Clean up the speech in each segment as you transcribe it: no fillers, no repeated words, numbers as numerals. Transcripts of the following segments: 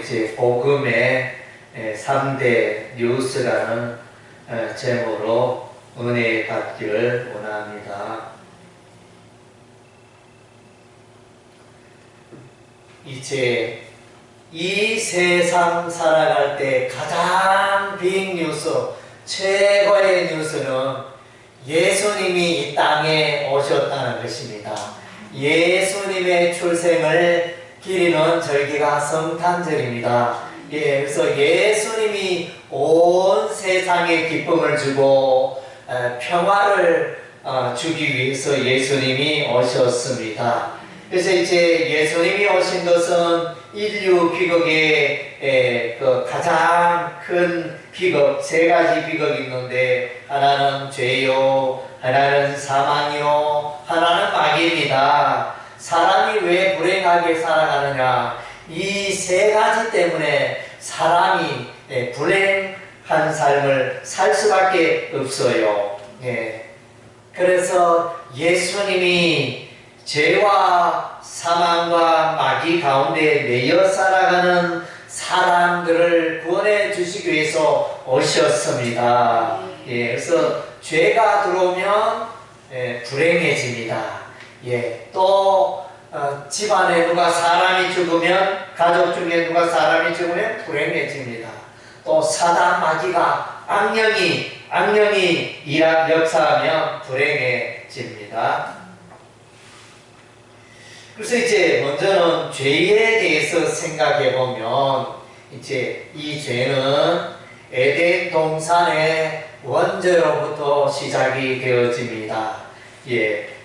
이제 복음의 3대 뉴스라는 제목으로 은혜 받기를 원합니다. 이제 이 세상 살아갈 때 가장 빅 뉴스, 최고의 뉴스는 예수님이 이 땅에 오셨다는 것입니다. 예수님의 출생을 기리는 절기가 성탄절입니다. 그래서 예수님이 온 세상에 기쁨을 주고 평화를 주기 위해서 예수님이 오셨습니다. 그래서 이제 예수님이 오신 것은 인류 비극의 그 가장 큰 비극, 세 가지 비극이 있는데, 하나는 죄요, 하나는 사망이요, 하나는 마귀입니다. 사람이 왜 불행하게 살아가느냐? 이 세 가지 때문에 사람이 불행한 삶을 살 수밖에 없어요. 그래서 예수님이 죄와 사망과 마귀 가운데 매여 살아가는 사람들을 구원해 주시기 위해서 오셨습니다. 그래서 죄가 들어오면 불행해집니다. 또 집안에 누가 사람이 죽으면, 가족 중에 누가 사람이 죽으면 불행해집니다. 또 사단 마귀가 악령이 역사하면 불행해집니다. 그래서 이제 먼저는 죄에 대해서 생각해 보면, 이제 이 죄는 에덴 동산의 원죄로부터 시작이 되어집니다.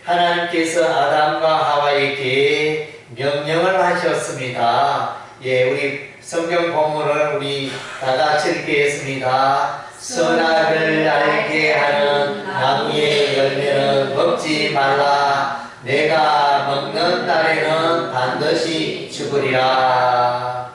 하나님께서 아담과 하와에게 명령을 하셨습니다. 우리 성경 본문을 우리 다 같이 읽겠습니다. 선악을 알게 하는 나무의 열매는 먹지 말라. 내가 먹는 날에는 반드시 죽으리라.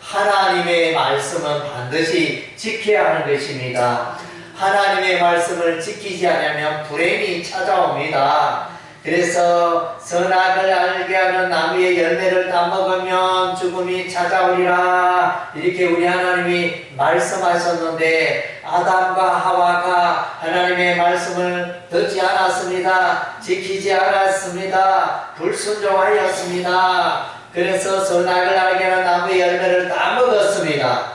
하나님의 말씀은 반드시 지켜야 하는 것입니다. 하나님의 말씀을 지키지 않으면 불행이 찾아옵니다. 그래서 선악을 알게 하는 나무의 열매를 따먹으면 죽음이 찾아오리라, 이렇게 우리 하나님이 말씀하셨는데, 아담과 하와가 하나님의 말씀을 듣지 않았습니다. 지키지 않았습니다. 불순종하였습니다. 그래서 선악을 알게 하는 나무의 열매를 따먹었습니다.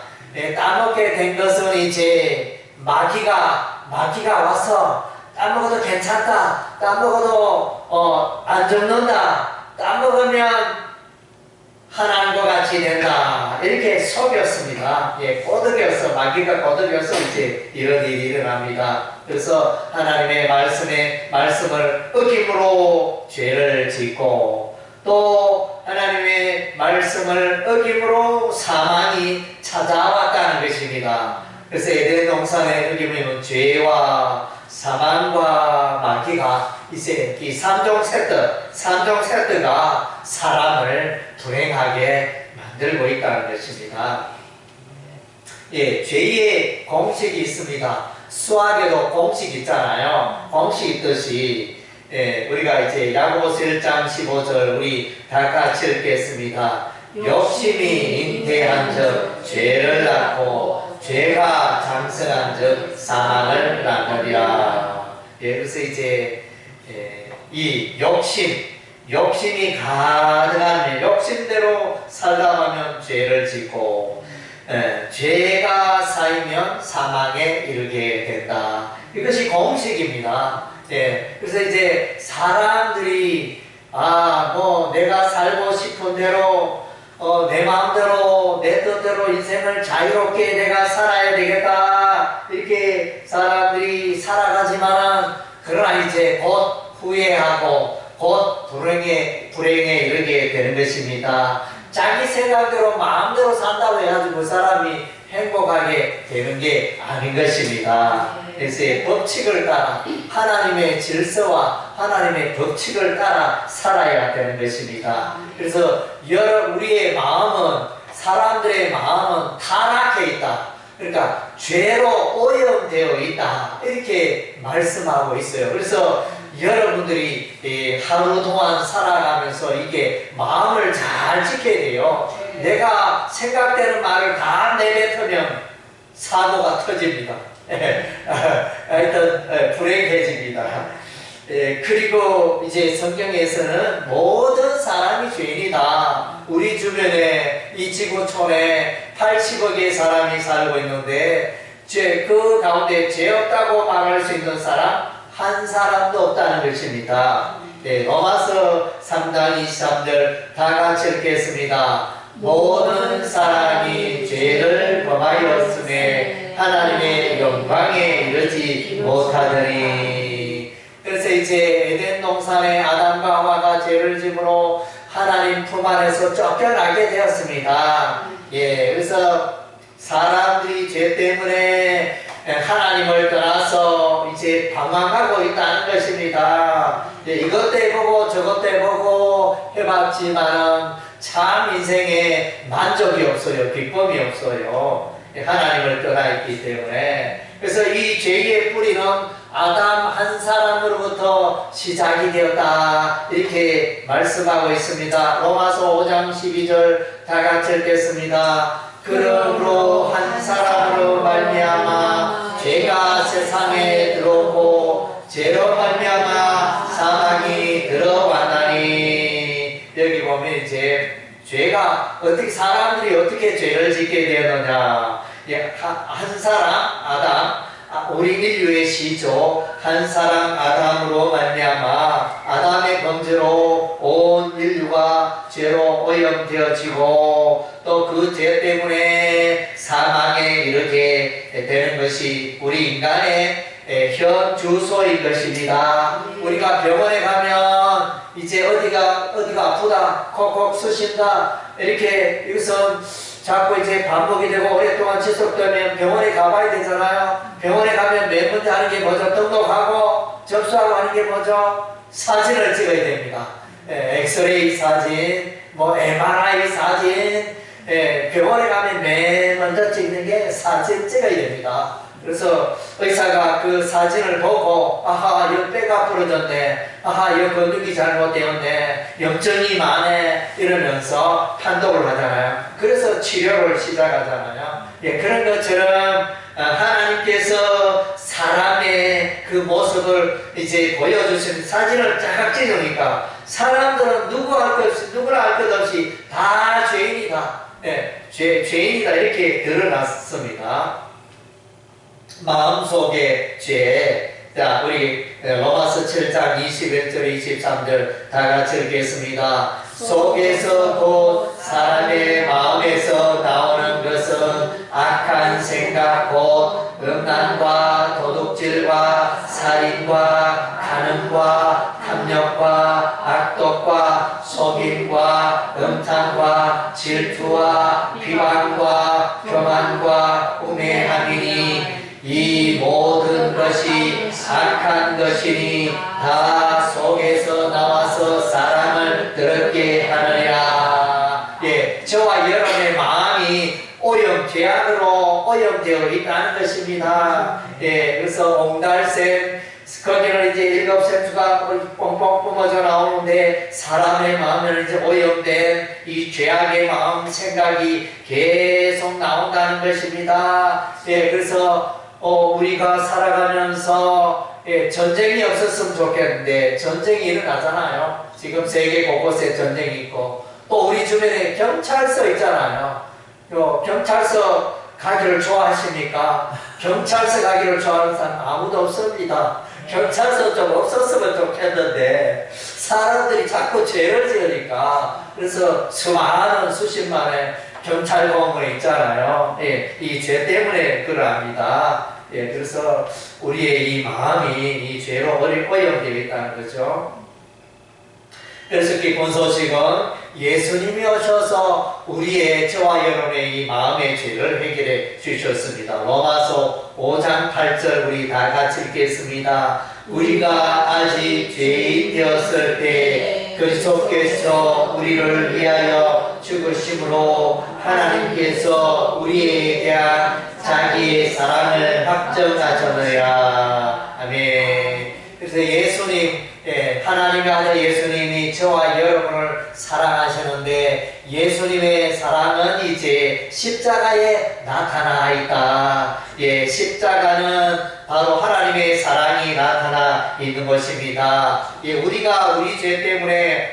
따먹게 된 것은 이제 마귀가 와서 따먹어도 괜찮다, 따먹어도 안 죽는다, 따먹으면 하나님과 같이 된다, 이렇게 속였습니다. 마귀가 꼬드겨서 이제 이런 일이 일어납니다. 그래서 하나님의 말씀을 어김으로 죄를 짓고, 또 하나님의 말씀을 어김으로 사망이 찾아왔다는 것입니다. 그래서 에덴 동산의 어김은 죄와 사망과 마귀가 이제 이 3종 세트가 사람을 불행하게 만들고 있다는 것입니다. 죄의 공식이 있습니다. 수학에도 공식이 있잖아요. 공식 있듯이 우리가 이제 야고보서 1장 15절 우리 다 같이 읽겠습니다. 욕심이 잉태한즉 죄를 낳고, 죄가 장성한즉 사망을 낳으리라. 그래서 이제 이 욕심이 가능하면, 욕심대로 살다 보면 죄를 짓고, 죄가 쌓이면 사망에 이르게 된다. 이것이 공식입니다. 그래서 이제 사람들이 내가 살고 싶은 대로 내 마음대로 내 뜻대로 인생을 자유롭게 내가 살아야 되겠다, 이렇게 사람들이 살아가지만은, 그러나 이제 곧 후회하고 곧 불행에 이르게 되는 것입니다. 자기 생각대로 마음대로 산다고 해가지고 그 사람이 행복하게 되는 게 아닌 것입니다. 그래서 법칙을 따라, 하나님의 질서와 하나님의 법칙을 따라 살아야 되는 것입니다. 그래서 우리의 마음은, 사람들의 마음은 타락해 있다, 그러니까 죄로 오염되어 있다, 이렇게 말씀하고 있어요. 그래서 여러분들이 하루 동안 살아가면서 이게 마음을 잘 지켜야 돼요. 내가 생각되는 말을 다 내뱉으면 사고가 터집니다. 하여튼 불행해집니다. 그리고 이제 성경에서는 모든 사람이 죄인이다. 우리 주변에 이 지구촌에 80억의 사람이 살고 있는데 그 가운데 죄 없다고 말할 수 있는 사람 한 사람도 없다는 것입니다. 로마서 3장 23절 다 같이 읽겠습니다. 모든 사람이 죄를 범하였음에 하나님의 영광에 이르지 못하더니. 그래서 이제 에덴 동산에 아담과 하와가 죄를 지므로 하나님 품 안에서 쫓겨나게 되었습니다. 그래서 사람들이 죄 때문에 하나님을 떠나서 이제 방황하고 있다는 것입니다. 이것 해보고 저것 해보고 해봤지만 참 인생에 만족이 없어요. 기쁨이 없어요. 하나님을 떠나 있기 때문에. 그래서 이 죄의 뿌리는 아담 한 사람으로부터 시작이 되었다. 이렇게 말씀하고 있습니다. 로마서 5장 12절 다 같이 읽겠습니다. 그러므로 한 사람으로 말미암아 죄가 세상에 들어오고 죄로 말미암아 사망이 들어왔나니. 여기 보면 이제 죄가 어떻게 사람들이 어떻게 죄를 짓게 되느냐. 한 사람 아담, 우리 인류의 시조 한 사람 아담으로 말미암아 아담의 범죄로 온 인류가 죄로 오염되어지고 또 그 죄 때문에 사망에 이르게 되는 것이 우리 인간의 현 주소인 것입니다. 우리가 병원에 가면 이제 어디가 아프다, 콕콕 쑤신다 이렇게 여기서 자꾸 이제 반복이 되고 오랫동안 지속되면 병원에 가봐야 되잖아요. 병원에 가면 맨 먼저 하는 게 뭐죠? 등록하고 접수하고 하는 게 뭐죠? 사진을 찍어야 됩니다. 엑스레이 사진, 뭐 MRI 사진. 병원에 가면 맨 먼저 찍는 게 사진 찍어야 됩니다. 그래서 의사가 그 사진을 보고 아하 이 뼈가 부러졌네, 아하 이 근육이 잘못되었네, 염증이 많네 이러면서 판독을 하잖아요. 그래서 치료를 시작하잖아요. 그런 것처럼 하나님께서 사람의 그 모습을 이제 보여주신 사진을 쫙 찍으니까 사람들은 누구나 알 것 없이 다 죄인이다. 죄인이다 이렇게 드러났습니다. 마음속의 죄. 자, 우리 로마서 7장 21절 23절 다 같이 읽겠습니다. 속에서 곧 사람의 마음에서 나오는 것은 악한 생각 곧 음란과 도둑질과 살인과 간음과 탐욕과 악독과 속임과 음탕과 질투와 비방과 교만과 우매함이니 이 모든 것이 악한 것이니 다 속에서 나와서 사람을 더럽게 하느니라. 저와 여러분의 마음이 죄악으로 오염되어 있다는 것입니다. 그래서 옹달샘 거기는 이제 일곱 생수가 뻥뻥 뿜어져 나오는데 사람의 마음에는 이제 오염된 이 죄악의 마음 생각이 계속 나온다는 것입니다. 그래서 우리가 살아가면서 전쟁이 없었으면 좋겠는데 전쟁이 일어나잖아요. 지금 세계 곳곳에 전쟁이 있고 또 우리 주변에 경찰서 있잖아요. 경찰서 가기를 좋아하십니까? 경찰서 가기를 좋아하는 사람 아무도 없습니다. 경찰서 좀 없었으면 좋겠는데 사람들이 자꾸 죄를 지으니까 그래서 수십만의 경찰 공무원이 있잖아요. 이 죄 때문에 그러합니다. 그래서 우리의 이 마음이 이 죄로 오염되어 있다는 거죠. 그래서 기쁜 소식은 예수님이 오셔서 우리의 저와 여러분의 이 마음의 죄를 해결해 주셨습니다. 로마서 5장 8절 우리 다 같이 읽겠습니다. 우리가 아직 죄인 되었을 때 그리스도께서 우리를 위하여 죽으심으로 하나님께서 우리에 대한 자기의 사랑을 확정하셨느니라. 아멘. 그래서 예수님, 하나님의 아들 예수님이 저와 여러분을 사랑하시는데 예수님의 사랑은 이제 십자가에 나타나 있다. 예, 십자가는 바로 하나님의 사랑이 나타나 있는 것입니다. 예, 우리가 우리 죄 때문에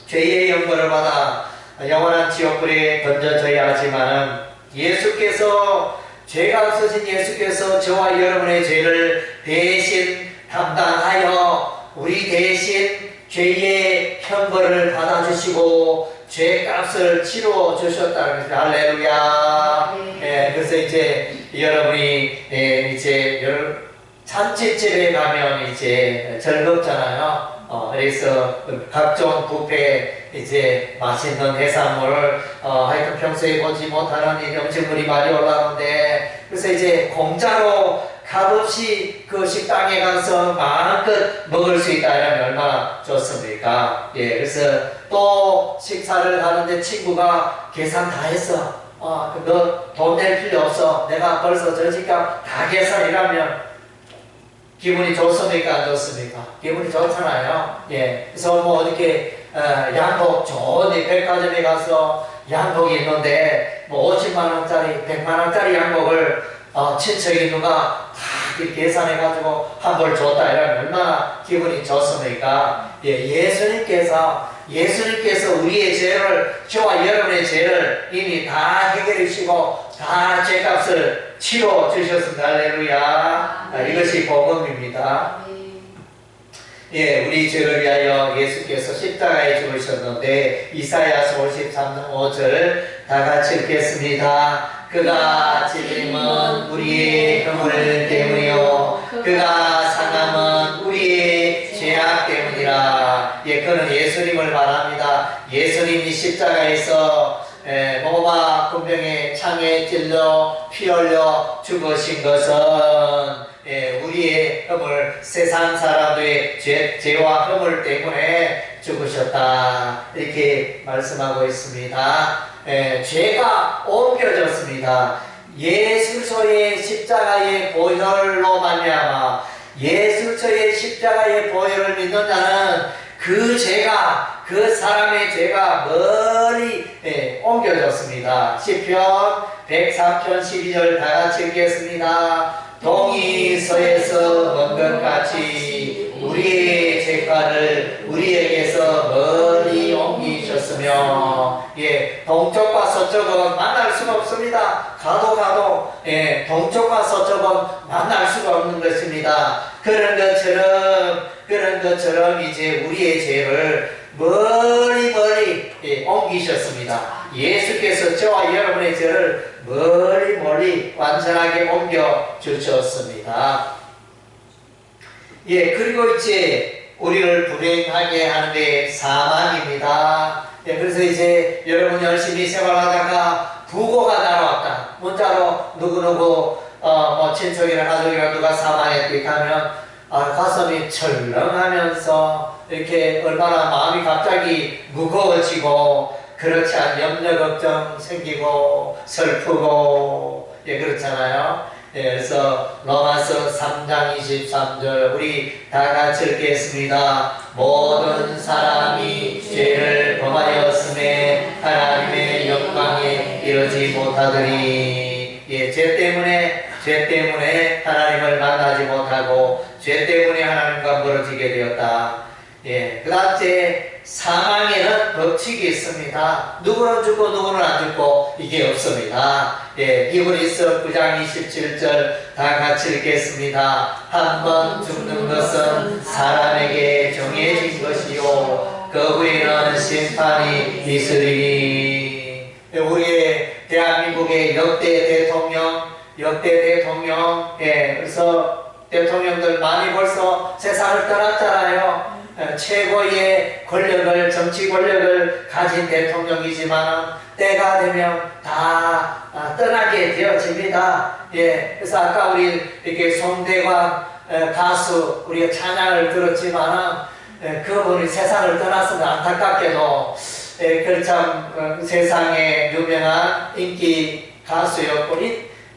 죄의 형벌을 받아 영원한 지옥불에 던져져야 하지만 예수께서, 죄가 없으신 예수께서 저와 여러분의 죄를 대신 담당하여 우리 대신 죄의 형벌을 받아주시고 죄값을 치러 주셨다는 것입니다. 할렐루야. 예, 그래서 이제 여러분이 이제 잔치집에 가면 이제 즐겁잖아요. 그래서 각종 뷔페 이제 맛있는 해산물, 하여튼 평소에 보지 못하는 음식물이 많이 올라오는데, 그래서 이제 공짜로 값없이 그 식당에 가서 마음껏 먹을 수 있다 이러면 얼마나 좋습니까? 예, 그래서 또 식사를 하는데 친구가 계산 다 했어. 너 돈 낼 필요 없어. 내가 벌써 저 집값 다 계산이라면 기분이 좋습니까? 안 좋습니까? 기분이 좋잖아요. 예. 그래서 뭐 어떻게, 양복 좋은 백화점에 가서 양복이 있는데, 뭐 50만원짜리, 100만원짜리 양복을, 친척이 누가 다 이렇게 계산해가지고 한 벌 줬다 이러면 얼마나 기분이 좋습니까? 예. 예수님께서 우리의 죄를, 저와 여러분의 죄를 이미 다 해결해 주시고, 다 죄값을 치러 주셨습니다. 할렐루야. 이것이 복음입니다. 예, 우리 죄를 위하여 예수께서 십자가에 죽으셨는데, 이사야서 53장 5절 다 같이 읽겠습니다. 그가 찔림은 우리의 허물 때문이요, 그가 상함은 우리의 죄악 때문이라. 예, 그는 예수님을 말합니다. 예수님이 십자가에서 로마 군병의 창에 찔러 피 흘려 죽으신 것은 우리의 허물, 세상 사람들의 죄와 허물 때문에 죽으셨다, 이렇게 말씀하고 있습니다. 죄가 옮겨졌습니다. 예수의 십자가의 보혈로 말미암아, 예수의 십자가의 보혈을 믿는 자는 그 죄가, 그 사람의 죄가 멀리 옮겨졌습니다. 시편 103편 12절 다 같이 읽겠습니다. 동이 서에서 먼 것 같이 우리의 죄가를 우리에게서 멀리 옮기셨으며, 예, 동쪽과 서쪽은 만날 수가 없습니다. 가도 동쪽과 서쪽은 만날 수가 없는 것입니다. 그런 것처럼 이제 우리의 죄를 멀리 옮기셨습니다. 예수께서 저와 여러분의 죄를 멀리 완전하게 옮겨 주셨습니다. 예, 그리고 이제 우리를 불행하게 하는데 사망입니다. 예, 그래서 이제 여러분 열심히 생활하다가 부고가 날아왔다. 문자로 누구누구 뭐 친척이나 가족이나 누가 사망했다 하면 가슴이 철렁하면서 이렇게 얼마나 마음이 갑자기 무거워지고, 그렇지 않은 염려 걱정 생기고 슬프고, 예, 그렇잖아요. 예, 그래서 로마서 3장 23절 우리 다 같이 읽겠습니다. 모든 사람이 죄를 범하였음에 하나님의 영광에 이르지 못하더니, 예, 죄 때문에 하나님을 만나지 못하고 죄 때문에 하나님과 멀어지게 되었다. 예, 그 다음째 사망에는 법칙이 있습니다. 누구는 죽고 누구는 안 죽고 이게 없습니다. 예, 히브리서 9장 27절 다 같이 읽겠습니다. 한 번 죽는 것은 사람에게 정해진 것이요, 그 후에는 심판이 있으리니. 우리의 대한민국의 역대 대통령, 예, 그래서 대통령들 많이 벌써 세상을 떠났잖아요. 최고의 권력을, 정치 권력을 가진 대통령이지만 때가 되면 다 떠나게 되어집니다. 예, 그래서 아까 우리 이렇게 송대관 가수 우리가 찬양을 들었지만 그분이 세상을 떠났으면 안타깝게도 참 세상에 유명한 인기 가수였고,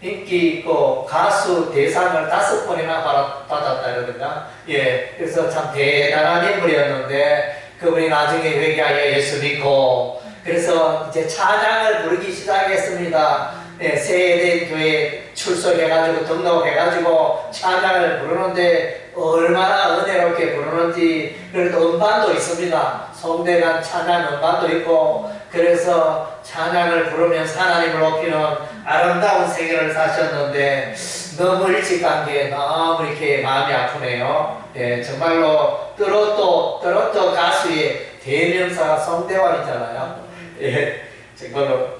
인기 있고 가수 대상을 5번이나 받았다 그러든가. 예, 그래서 참 대단한 인물이었는데 그분이 나중에 회개하여 예수 믿고, 그래서 이제 찬양을 부르기 시작했습니다. 네, 세대인 교회 출석해가지고 등록해가지고 찬양을 부르는데 얼마나 은혜롭게 부르는지. 그래도 음반도 있습니다. 성대간 찬양 음반도 있고, 그래서 찬양을 부르면서 하나님을 높이는 아름다운 생애를 사셨는데 너무 일찍 간 게 너무 이렇게 마음이 아프네요. 예, 정말로 트로트 가수의 대명사가 성대환이잖아요. 예, 정말로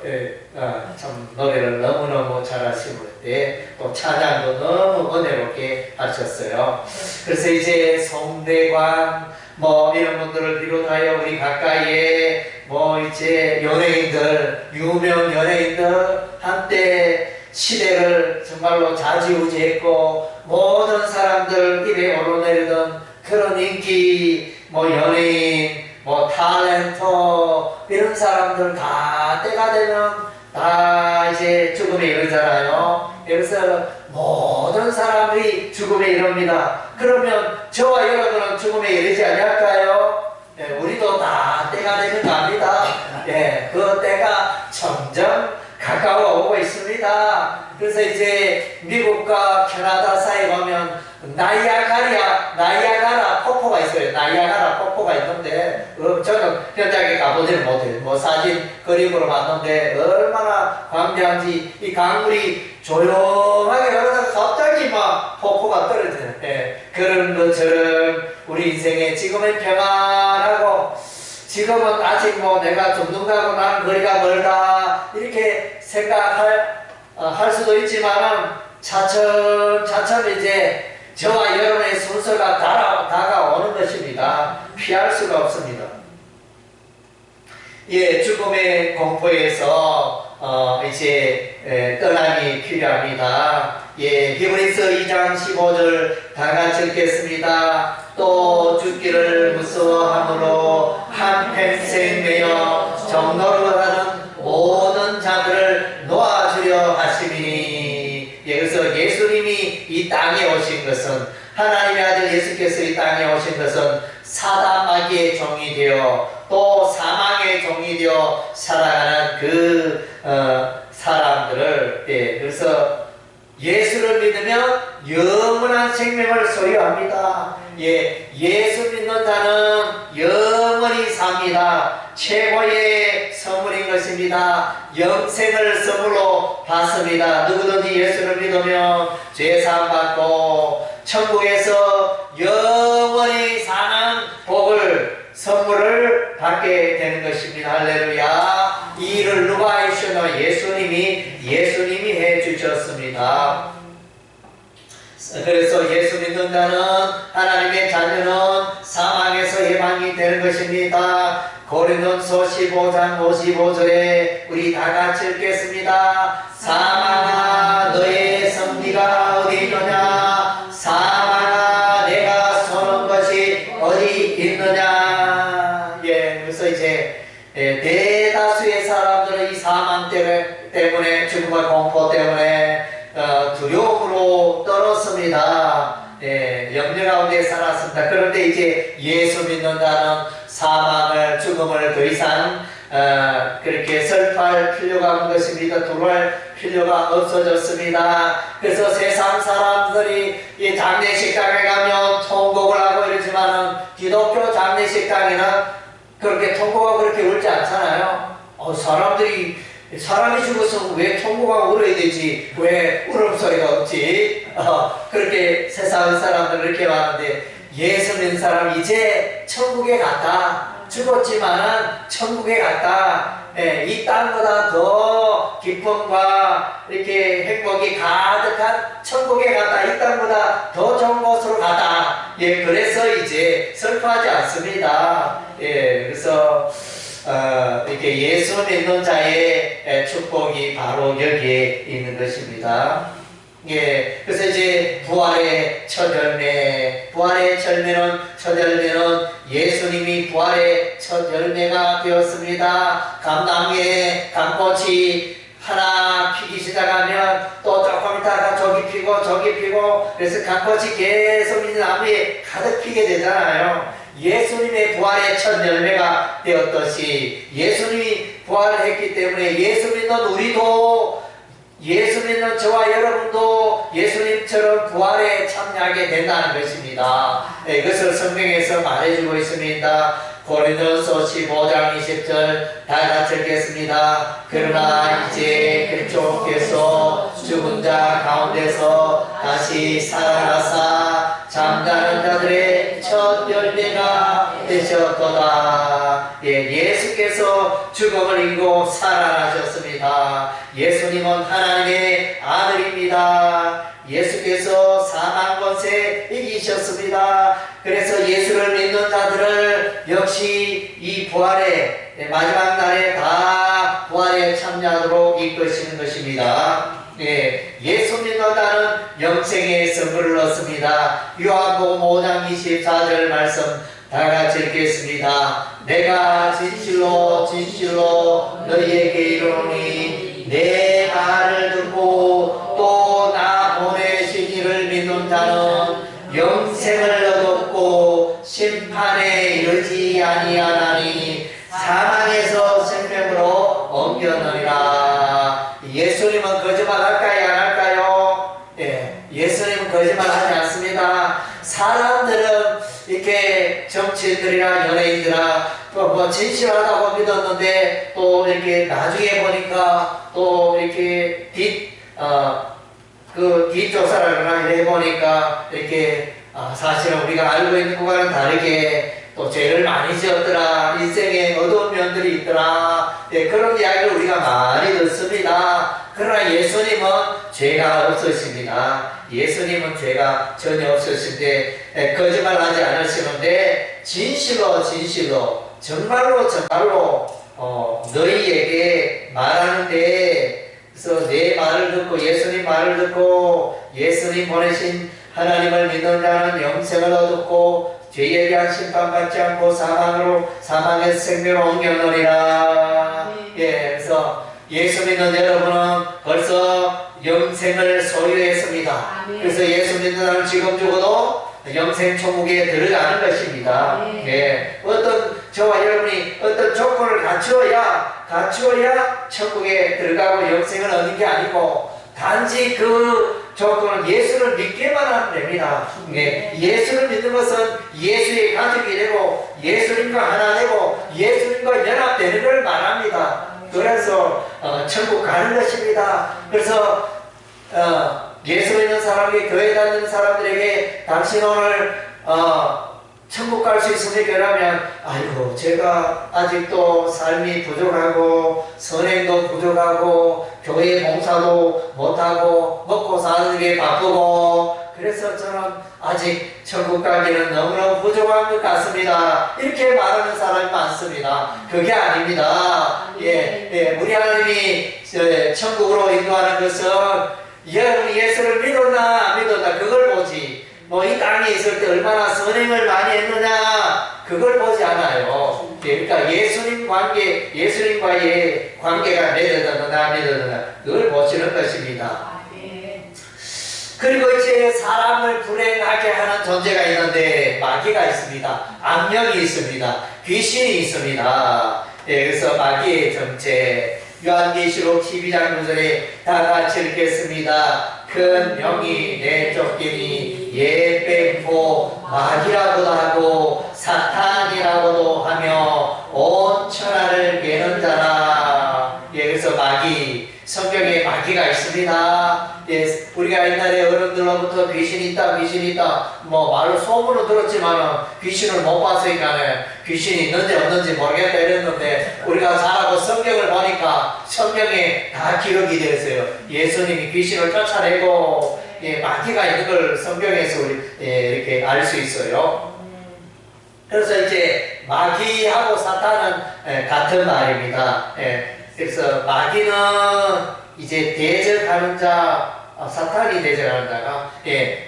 참 노래를 너무너무 잘하시는데 또 찬양도 너무 은혜롭게 하셨어요. 그래서 이제 성대관 뭐 이런 분들을 비롯하여 우리 가까이에 뭐 이제 연예인들, 유명 연예인들, 한때 시대를 정말로 좌지우지했고 모든 사람들 입에 오르내리던 그런 인기, 뭐 연예인, 뭐 탤런트 이런 사람들 다 때가 되면 다 이제 죽음에 이르잖아요. 그래서 모든 사람들이 죽음에 이릅니다. 그러면 저와 여러분은 죽음에 이르지 않을까요? 예, 우리도 다 때가 되는 거 압니다. 예, 그 때가 점점 가까워 오고 있습니다. 그래서 이제 미국과 캐나다 사이에 가면 나이아가라 폭포가 있어요. 나이아가라 폭포가 있는데 저는 현장에 가보지는 못해요. 뭐 사진 그림으로 봤는데 얼마나 광대한지. 이 강물이 조용하게 흐르다가 갑자기 막 폭포가 떨어져요. 예, 그런 것처럼 우리 인생에 지금은 평안하고 지금은 아직 뭐 내가 전문가고 나는 거리가 멀다 이렇게 할 수도 있지만은 차츰 이제 저와 여러분의 순서가 다가오는 것입니다. 피할 수가 없습니다. 예, 죽음의 공포에서 이제 떠남이 필요합니다. 예, 히브리서 2장 15절 다 같이 읽겠습니다. 또 죽기를 무서워함으로 한평생 매여 정노릇하는 모든 자들을 놓아주려 하심이니. 예, 그래서 예수님이 이 땅에 오신 것은, 하나님의 아들 예수께서 이 땅에 오신 것은 사단 마귀의 종이 되어 또 사망의 종이 되어 살아가는 그 사람들을, 예, 그래서 예수를 믿으면 영원한 생명을 소유합니다. 예, 예수 믿는 자는 영원히 삽니다. 최고의 선물인 것입니다. 영생을 선물로 받습니다. 누구든지 예수를 믿으면 죄사함 받고 천국에서 영원히 사는 복을, 선물을 받게 되는 것입니다. 할렐루야. 이 일을 누가 해주셨나? 예수님이 해주셨습니다. 그래서 예수 믿는 자는, 하나님의 자녀는 사망에서 해방이 되는 것입니다. 고린도서 15장 55절에 우리 다 같이 읽겠습니다. 사망아 너의 승리가 어디 있느냐? 사망아 내가 쏘는 것이 어디 있느냐? 예, 그래서 이제 대다수의 사람들은 이 사망 때문에, 죽음과 공포 때문에 두려움으로 떨었습니다. 예, 염려 가운데 살았습니다. 그런데 이제 예수 믿는 자는 사망을, 죽음을 더 이상 그렇게 슬퍼할 필요가 없는 것입니다. 두려워할 필요가 없어졌습니다. 그래서 세상 사람들이 이 장례식장에 가면 통곡을 하고 이러지만은 기독교 장례식장에는 그렇게 통곡하고 그렇게 울지 않잖아요. 사람이 죽어서 왜 통곡하고 울어야 되지? 왜 울음소리가 없지? 그렇게 세상 사람들 그렇게 많은데, 예수 믿는 사람 이제 천국에 갔다. 죽었지만은 천국에 갔다. 예, 이 땅보다 더 기쁨과 이렇게 행복이 가득한 천국에 갔다. 이 땅보다 더 좋은 곳으로 갔다. 예, 그래서 이제 슬퍼하지 않습니다. 예, 그래서 이렇게 예수 믿는 자의 축복이 바로 여기에 있는 것입니다. 예, 그래서 이제 부활의 첫 열매는, 첫 열매는 예수님이 부활의 첫 열매가 되었습니다. 감나무에 감꽃이 하나 피기 시작하면 또 조금 있다가 저기 피고, 그래서 감꽃이 계속 이 나무에 가득 피게 되잖아요. 예수님의 부활의 첫 열매가 되었듯이 예수님이 부활을 했기 때문에 예수 믿는 우리도, 예수 믿는 저와 여러분도 예수님처럼 부활에 참여하게 된다는 것입니다. 이것을 성경에서 말해주고 있습니다. 고린도전서 15장 20절 다 같이 읽겠습니다. 그러나 이제 그리스도께서 죽은 자 가운데서 다시 살아나사 잠자는 자들의 첫 열매가 되셨도다. 예수께서 죽음을 이기고 살아나셨습니다. 예수님은 하나님의 아들입니다. 예수께서 사망 권세 이기셨습니다. 그래서 예수를 믿는 자들을 역시 이 부활의 마지막 날에 다 부활에 참여하도록 이끄시는 것입니다. 예수 믿는 자는 영생의 선물을 얻습니다. 요한복음 5장 24절 말씀 다 같이 읽겠습니다. 내가 진실로 진실로 너희에게 이르노니 내 말을 듣고 또 나 보내신 이를 믿는 자는 영생을 얻었고 심판에 이르지 아니하나니 사망에서 생명으로 옮겼느니라. 예수님은 거짓말 할까요? 안 할까요? 예수님은 거짓말 하지 않습니다. 사람들은 이렇게 정치인들이나 연예인들아 뭐 진실하다고 믿었는데 또 이렇게 나중에 보니까 또 이렇게 뒷조사를 해보니까 이렇게 사실은 우리가 알고 있는 것과는 다르게 또 죄를 많이 지었더라, 인생에 어두운 면들이 있더라, 그런 이야기를 우리가 많이 듣습니다. 그러나 예수님은 죄가 없으십니다. 예수님은 죄가 전혀 없으신데 거짓말하지 않으시는데 진실로 진실로 정말로 너희에게 말하는데, 그래서 내 말을 듣고 예수님 말을 듣고 예수님 보내신 하나님을 믿는 자는 영생을 얻었고 죄에 대한 심판받지 않고 사망에서 생명으로 옮겼느니라. 그래서 예수 믿는 여러분은 벌써 영생을 소유했습니다. 그래서 예수 믿는 사람은 지금 죽어도 영생 천국에 들어가는 것입니다. 어떤 저와 여러분이 어떤 조건을 갖추어야 천국에 들어가고 영생을 얻는 게 아니고 단지 그 조건은 예수를 믿기만 하면 됩니다. 예수를 믿는 것은 예수의 가족이 되고 예수님과 하나 되고 예수님과 연합되는 걸 말합니다. 그래서 천국 가는 것입니다. 그래서 예수 믿는 사람에게, 교회 다니는 사람들에게 당신 오늘 천국 갈 수 있습니까? 그러면 아이고 제가 아직도 삶이 부족하고 선행도 부족하고 교회 봉사도 못하고 먹고 사는 게 바쁘고 그래서 저는 아직 천국 가기는 너무너무 부족한 것 같습니다. 이렇게 말하는 사람이 많습니다. 그게 아닙니다. 우리 하나님이 천국으로 인도하는 것은 여러분이 예수를 믿었나 안 믿었나 그걸 보지, 뭐 이 땅에 있을 때 얼마나 선행을 많이 했느냐 그걸 보지 않아요. 그러니까 예수님과의 관계가 맺어졌느냐 안 맺어졌느냐 그걸 보시는 것입니다. 그리고 이제 사람을 불행하게 하는 존재가 있는데 마귀가 있습니다. 악령이 있습니다. 귀신이 있습니다. 그래서 마귀의 정체 요한계시록 12장 9절에 다 같이 읽겠습니다. 큰 명이 내쫓기니 예뱀고 마귀라고도 하고 사탄이라고도 하며 온 천하를 깨는 자라. 그래서 마귀, 성경에 마귀가 있습니다. 우리가 옛날에 어른들로부터 귀신이 있다 뭐 말로 소문은 들었지만 귀신을 못 봤으니까 귀신이 있는지 없는지 모르겠다 이랬는데 우리가 자라고 성경을 보니까 성경에 다 기록이 되어 있어요. 예수님이 귀신을 쫓아내고 마귀가 있는 걸 성경에서 이렇게 알 수 있어요. 그래서 이제 마귀하고 사탄은 같은 말입니다. 그래서 마귀는 이제 대적하는 자, 사탄이 대적하는 자가,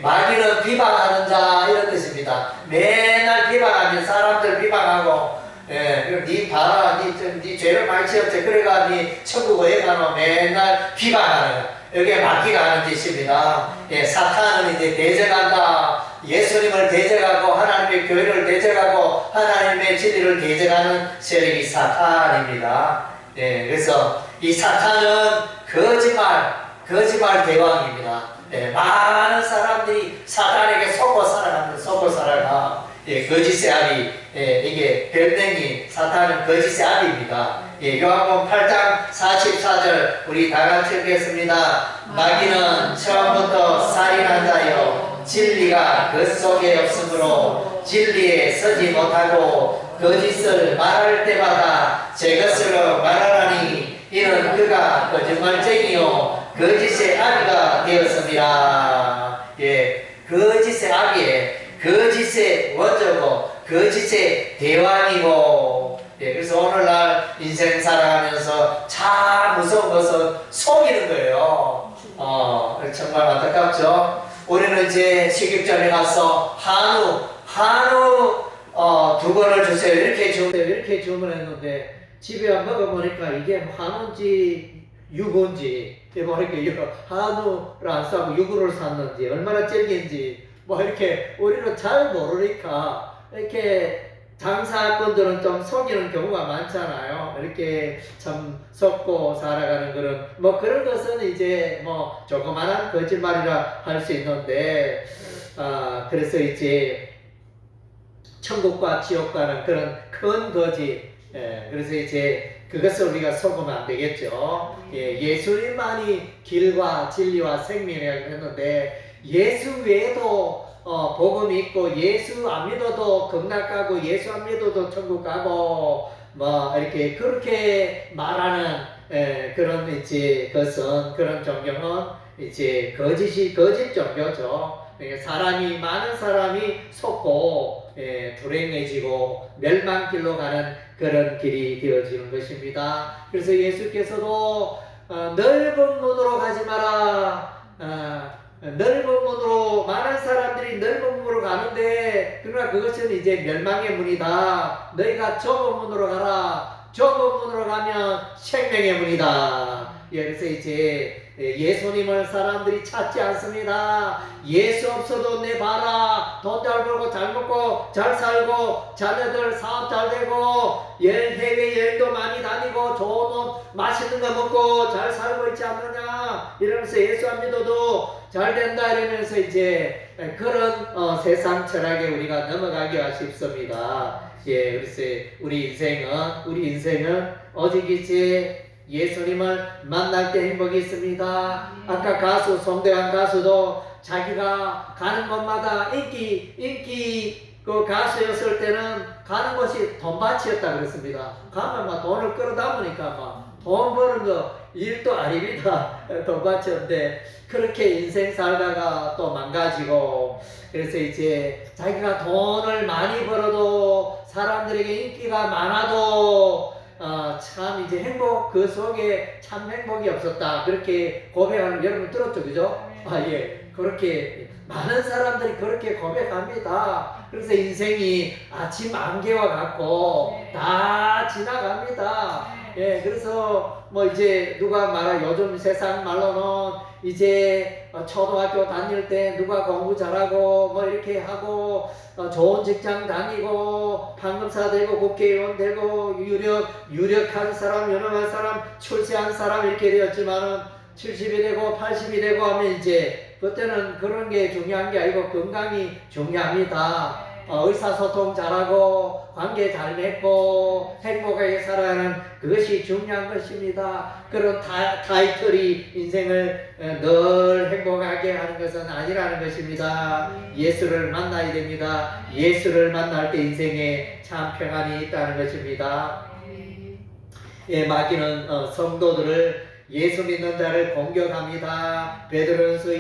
마귀는 비방하는 자 이런 뜻입니다. 맨날 비방하면 사람들 비방하고 예, 그럼 니 봐라, 니 죄를 많이 지었지. 그래가 니 천국 왜 가노? 맨날 비방하는 거. 여기에 마귀가 하는 짓입니다. 예, 사탄은 이제 대적한다. 예수님을 대적하고 하나님의 교회를 대적하고 하나님의 진리를 대적하는 세력이 사탄입니다. 예, 그래서 이 사탄은 거짓말 대왕입니다. 예, 많은 사람들이 사탄에게 속고 살아가. 예, 거짓의 아비. 예, 이게 별명이 사탄은 거짓의 아비입니다. 예, 요한복음 8장 44절 우리 다 같이 읽겠습니다. 마귀는 처음부터 살인한 자요 진리가 그 속에 없으므로 진리에 서지 못하고 거짓을 말할 때마다 제 것으로 말하라니 이는 그가 거짓말쟁이요 거짓의 아비가 되었습니다. 예, 거짓의 아비에 거짓의 원조고 거짓의 대왕이고. 예, 그래서 오늘날 인생 살아가면서 참 무서운 것은 속이는 거예요. 정말 안타깝죠. 우리는 이제 식육점에 가서 한우 2번을 주세요 이렇게 주문했는데 집에 와 먹어보니까 이게 한우인지 육어인지 이렇게 한우를 안 사고 육어를 샀는지 얼마나 질긴지 이렇게 우리는 잘 모르니까 이렇게 장사꾼들은 좀 속이는 경우가 많잖아요. 이렇게 참 속고 살아가는 그런 것은 이제 조그만한 거짓말이라 할 수 있는데, 그래서 이제 천국과 지옥과는 그런 큰 거짓, 그래서 이제 그것을 우리가 속으면 안 되겠죠. 예수님만이 길과 진리와 생명이라고 했는데, 예수 외에도 복음이 있고 예수 안 믿어도 극락 가고 예수 안 믿어도 천국 가고 이렇게 그렇게 말하는 그런 이제 것은 그런 종교는 이제 거짓 종교죠. 많은 사람이 속고 불행해지고 멸망길로 가는 그런 길이 되어지는 것입니다. 그래서 예수께서도 넓은 문으로 가지 마라. 넓은 문으로 많은 사람들이 넓은 문으로 가는데 그러나 그것은 이제 멸망의 문이다. 너희가 좁은 문으로 가라. 좁은 문으로 가면 생명의 문이다. 그래서 이제 예수님을 사람들이 찾지 않습니다. 예수 없어도 내 봐라. 돈 잘 벌고 잘 먹고 잘 살고 자녀들 사업 잘 되고 해외 여행도 많이 다니고 좋은 옷 맛있는 거 먹고 잘 살고 있지 않느냐 이러면서 예수 안 믿어도 잘 된다 이러면서 이제 그런 세상 철학에 우리가 넘어가기가 쉽습니다. 그래서 우리 인생은 오직 이제 예수님을 만날 때 행복이 있습니다. 아까 송대관 가수도 자기가 가는 곳마다 인기 그 가수였을 때는 가는 곳이 돈밭이었다 그랬습니다. 가면 돈을 끌어담으니까 돈 버는 거 일도 아닙니다. 돈밭이었는데 그렇게 인생 살다가 또 망가지고 그래서 이제 자기가 돈을 많이 벌어도 사람들에게 인기가 많아도 참 이제 그 속에 참 행복이 없었다. 그렇게 고백하는 여러분 들었죠, 그죠? 그렇게 많은 사람들이 그렇게 고백합니다. 그래서 인생이 아침 안개와 같고 다 지나갑니다. 그래서 이제 누가 말하 요즘 세상 말로는 이제 초등학교 다닐 때 누가 공부 잘하고 이렇게 하고 좋은 직장 다니고 판검사 되고 국회의원 되고 유력한 사람 유능한 사람 출세한 사람 이렇게 되었지만은 70이 되고 80이 되고 하면 이제 그때는 그런 게 중요한 게 아니고 건강이 중요합니다. 의사소통 잘하고 관계 잘 맺고 행복하게 살아가는 그것이 중요한 것입니다. 그런 타이틀이 인생을 늘 행복하게 하는 것은 아니라는 것입니다. 예수를 만나야 됩니다. 예수를 만날 때 인생에 참 평안이 있다는 것입니다. 마귀는 성도들을 예수 믿는 자를 공격합니다. 베드로전서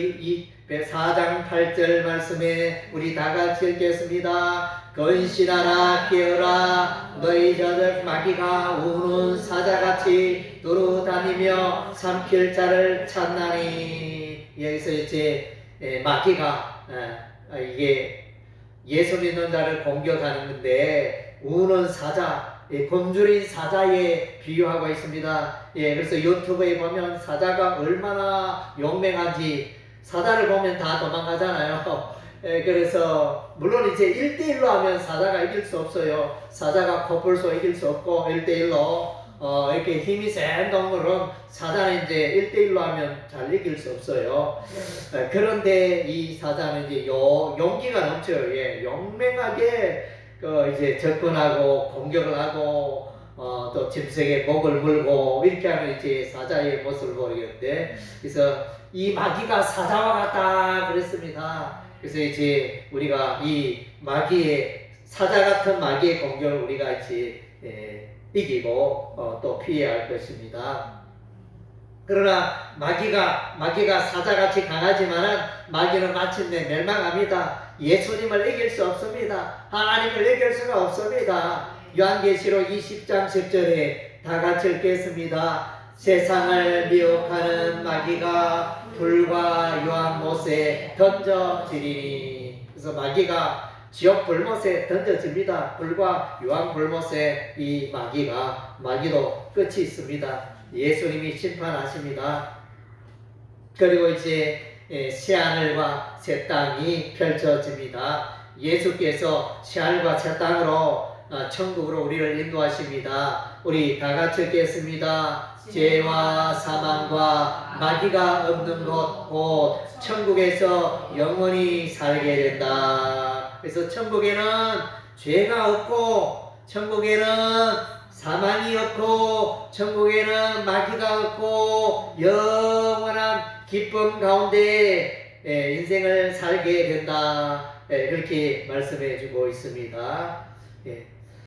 4장 8절 말씀에 우리 다 같이 읽겠습니다. 근신하라 깨어라 너희 자들 마귀가 우는 사자같이 두루다니며 삼킬 자를 찾나니. 여기서 이제 마귀가 이게 예수 믿는 자를 공격하는 건데 우는 사자 굶주린 사자에 비유하고 있습니다. 그래서 유튜브에 보면 사자가 얼마나 용맹한지 사자를 보면 다 도망가잖아요. 그래서 물론 이제 1대1로 하면 사자가 이길 수 없어요. 사자가 코뿔소 이길 수 없고 1대1로 이렇게 힘이 센 동물은 사자는 이제 1대1로 하면 잘 이길 수 없어요. 그런데 이 사자는 이제 용기가 넘쳐요. 용맹하게 이제 접근하고 공격을 하고 또 짐승의 목을 물고 이렇게 하는 이제 사자의 모습을 보이는데, 그래서 이 마귀가 사자와 같다 그랬습니다. 그래서 이제 우리가 이 마귀의 사자 같은 마귀의 공격을 우리가 이제 이기고 또 피해야 할 것입니다. 그러나 마귀가 사자같이 강하지만은 마귀는 마침내 멸망합니다. 예수님을 이길 수 없습니다. 하나님을 이길 수가 없습니다. 요한계시록 20장 10절에 다 같이 읽겠습니다. 세상을 미혹하는 마귀가 불과 유황못에 던져지리니. 그래서 마귀가 지옥 불못에 던져집니다. 불과 유황불못에 이 마귀도 끝이 있습니다. 예수님이 심판하십니다. 그리고 이제 새하늘과 새 땅이 펼쳐집니다. 예수께서 새하늘과 새 땅으로 천국으로 우리를 인도하십니다. 우리 다 같이 읽겠습니다. 죄와 사망과 마귀가 없는 곳 곧 천국에서 영원히 살게 된다. 그래서 천국에는 죄가 없고, 천국에는 사망이 없고, 천국에는 마귀가 없고, 영원한 기쁨 가운데 인생을 살게 된다. 이렇게 말씀해 주고 있습니다.